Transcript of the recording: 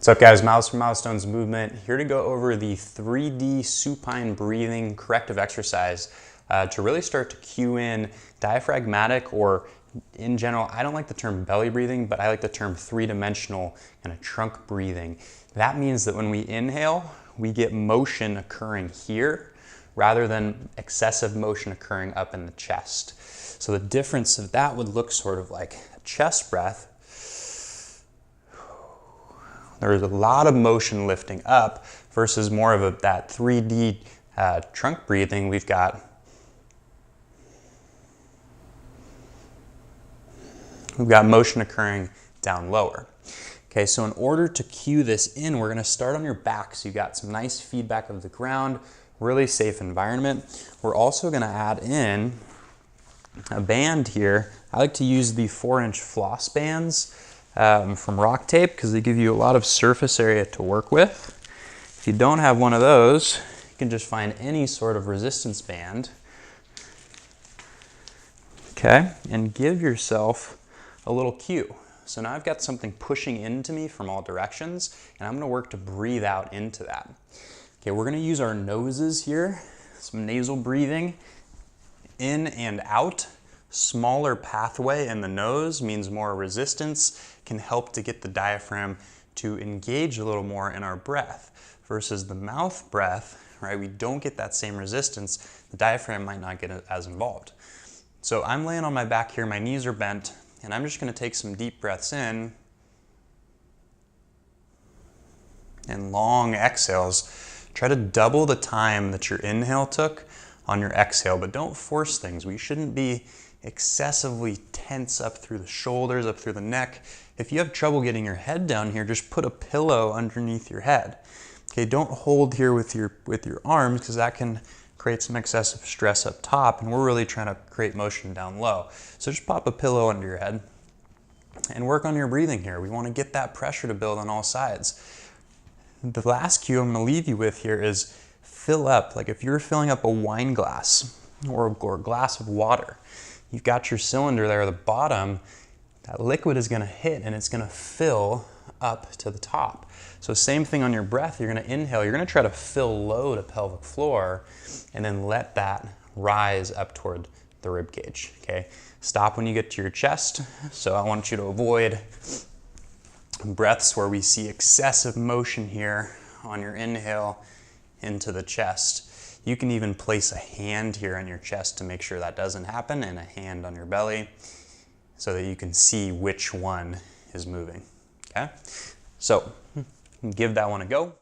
What's up guys, Miles from Milestones Movement, here to go over the 3D supine breathing corrective exercise to really start to cue in diaphragmatic, or in general, I don't like the term belly breathing, but I like the term three-dimensional kind of trunk breathing. That means that when we inhale, we get motion occurring here rather than excessive motion occurring up in the chest. So the difference of that would look sort of like a chest breath. There's a lot of motion lifting up versus more of that 3D trunk breathing. We've got motion occurring down lower. Okay, so in order to cue this in, we're gonna start on your back. So you've got some nice feedback of the ground, really safe environment. We're also gonna add in a band here. I like to use the 4-inch floss bands from Rock Tape because they give you a lot of surface area to work with. If you don't have one of those, you can just find any sort of resistance band. Okay, and give yourself a little cue. So now I've got something pushing into me from all directions, and I'm gonna work to breathe out into that. Okay, we're gonna use our noses here, some nasal breathing, in and out. Smaller pathway in the nose means more resistance, can help to get the diaphragm to engage a little more in our breath, versus the mouth breath, right? We don't get that same resistance, the diaphragm might not get as involved. So I'm laying on my back here, my knees are bent, and I'm just gonna take some deep breaths in and long exhales. Try to double the time that your inhale took on your exhale, but don't force things. We shouldn't be excessively tense up through the shoulders, up through the neck. If you have trouble getting your head down here, just put a pillow underneath your head. Okay, don't hold here with your arms, because that can create some excessive stress up top, and we're really trying to create motion down low. So just pop a pillow under your head and work on your breathing here. We want to get that pressure to build on all sides. The last cue I'm going to leave you with here is fill up. Like if you're filling up a wine glass or a glass of water, you've got your cylinder there at the bottom, that liquid is gonna hit and it's gonna fill up to the top. So same thing on your breath, you're gonna inhale, you're gonna try to fill low to pelvic floor and then let that rise up toward the rib cage, okay? Stop when you get to your chest. So I want you to avoid breaths where we see excessive motion here on your inhale into the chest. You can even place a hand here on your chest to make sure that doesn't happen, and a hand on your belly so that you can see which one is moving, okay? So give that one a go.